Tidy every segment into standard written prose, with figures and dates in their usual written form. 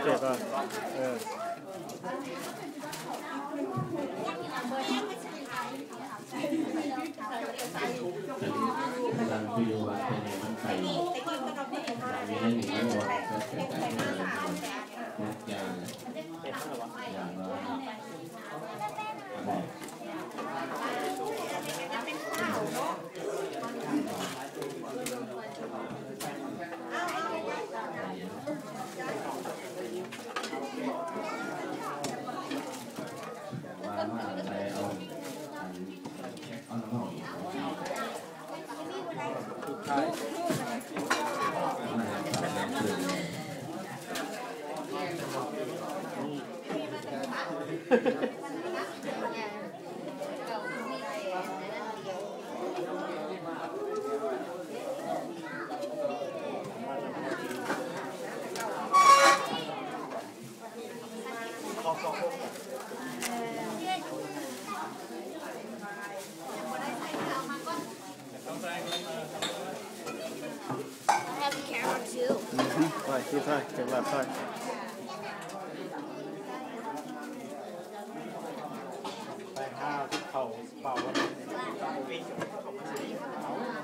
เจ็บป่ะการไปดูว่าเป็นยังไงมันไปอย่างนี้ได้หนึ่งร้อยวันก็เป็นการเงินนักยาอย่างว่าอะไรเอาน้ำหอมใช่ที่ใช่เก็บแบบใช่ไปข้าวที่เขาเป่าวันนี้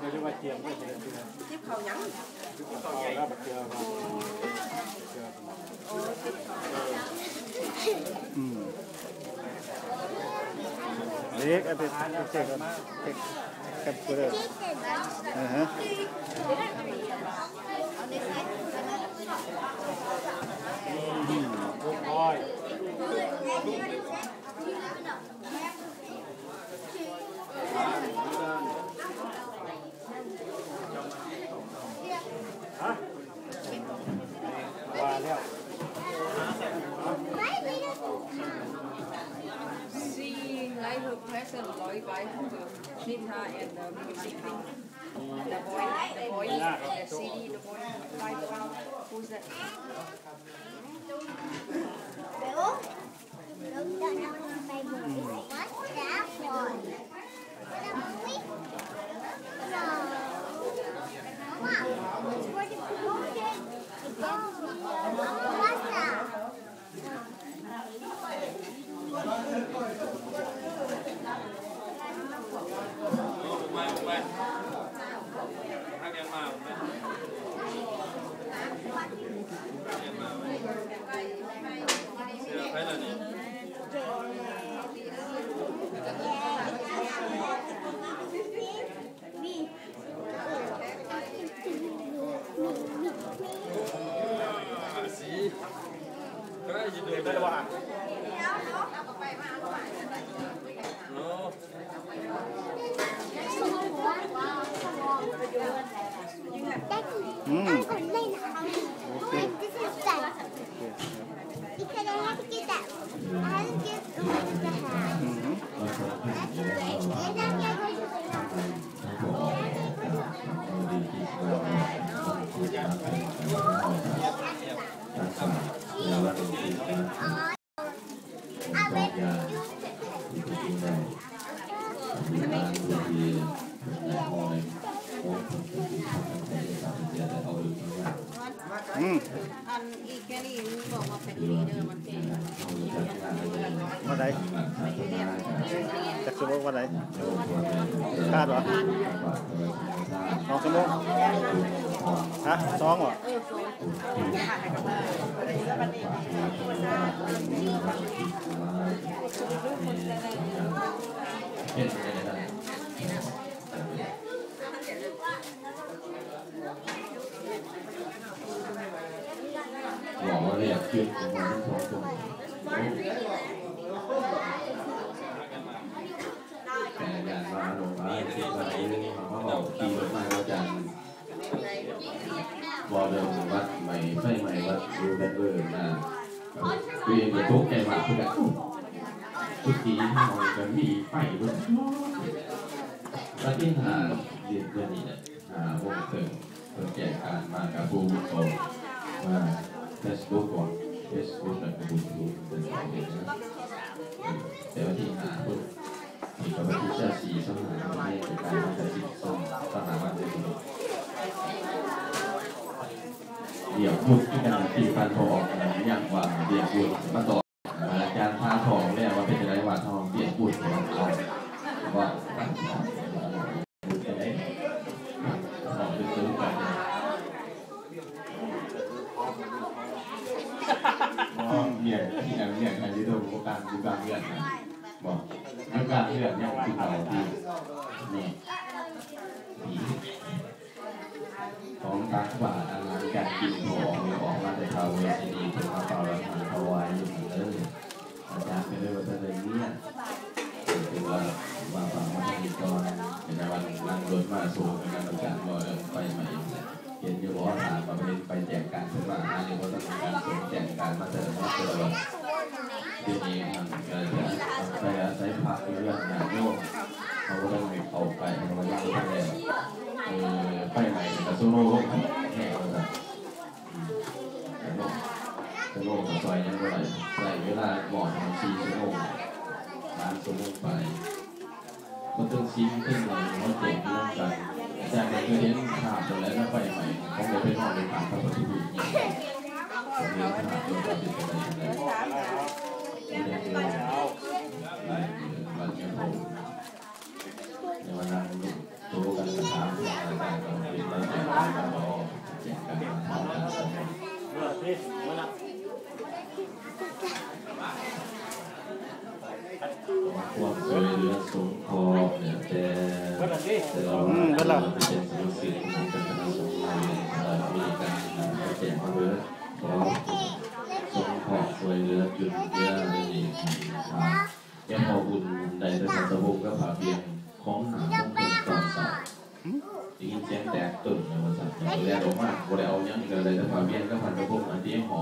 ไม่ใช่ว่าเทียมไม่ใช่เทียมที่เขายังที่เขาใหญ่แล้วแบบเทียมเล็กไอ้เป็นเช็คกันเช็คกันเพื่อฮะร้อยฮะว่าแล้วSeeing like her present Lloyd by Nita and the music the boy the CD the boy live out who's thatอันอีกแค่นี้บอกว่าเป็นลีเดอร์มันเป็นวันไหนจะคือวันไหนคาดเหรอ2 ชั่วโมงฮะ2เหรอบอกว่าเรียกชื่อของมันทั้งสองคนแต่ยานมาลงมาที่วันนี้เขาบอกขี่รถมาเราจะบอเดิมวัดใหม่ไฟใหม่วัดดูกันเบอร์นะเรียนไปทุกใจว่าคือแบบทุกทีที่มองกันมีไฟด้วยตอนที่หาเรียนเรื่องนี้นะวงเติมคนแก่การมากับผู้บุกโตมาFacebook ก่อน Facebook แล้วก็บุญดูเป็นของเด็กนะแต่ว่าที่หาปุ๊บมีกับวิชาสีสมัยให้เป็นการทำจิตสมัย เดี๋ยวพูดที่กันที่การทองอย่างว่าเดี๋ยวพูดมาต่ออาจารย์ท่าทองเนี่ยว่าเป็นอะไรว่าทองเดี๋ยวพูดของเราว่าเป็นไงลองไปซื้อกันเมียที่นั่นเมียใครที่โดนโอกาสดูการเลือดนะบอกดูการเลือดเนี่ยคือเราที่นี่ของตักบาตรอาหารการกินของออกมาแต่เท้าเวทีนี้ถึงมาเป่าละหันถวายอยู่เหมือนเดิมอาจารย์ไปเลยว่าจะเลยเนี่ยคือว่าฟังมาที่ก่อนเป็นวันนั่งรถมาสู่เป็นการประกาศว่าไปใหม่เห็นอยู่ว่าถามมาเป็นไปแจกการขึ้นมาอันนี้ก็ต้องมีการส่งแจกการมาเสริมมาเสริมทีนี้มันก็จะไปอาศัยพักเรื่องงานโยกเขาก็ต้องมีเอาไปเขาก็ยังไม่ได้ไปใหม่แต่โซโล่ก็แห่เลยครับโซโล่กับซอยยังก็ได้ใส่เวลาก่อน4 ชั่วโมง3 ชั่วโมงไปมันต้องชิ้นขึ้นเลยมันเจ๋งเรื่องกันแต่ก็เคยเห็นข่าวตัวแล้วแล้วไปใหม่เขาเลยไปนอนในป่าเขาไปที่ดูนี่เรื่องข่าวตัวก็เป็นอะไรไม่ได้เจอวันนี้ผมในวันนั้นตัวกันสถานที่ต่างๆเราเป็นเราแจกกันเราแจกกันทำกันสมัยความสวยเหลือสงเคราะห์เนี่ยแต่เราเป็นศิลปินของการทำสงครามมีการแจกมาเยอะเพราะสงเคราะห์สวยเหลือจุดเยอะเลยนี่ยังพอบุญใดแต่สะบงก็ผ่าเบียงของหาของคนตอนสาวได้ยินเสียงแตกตื่นในวันสัตว์อย่างแรกออกมาบริเอาอย่างนี้ก็เลยแต่ผ่าเบียงก็ผ่านสะบงอันที่ห่อ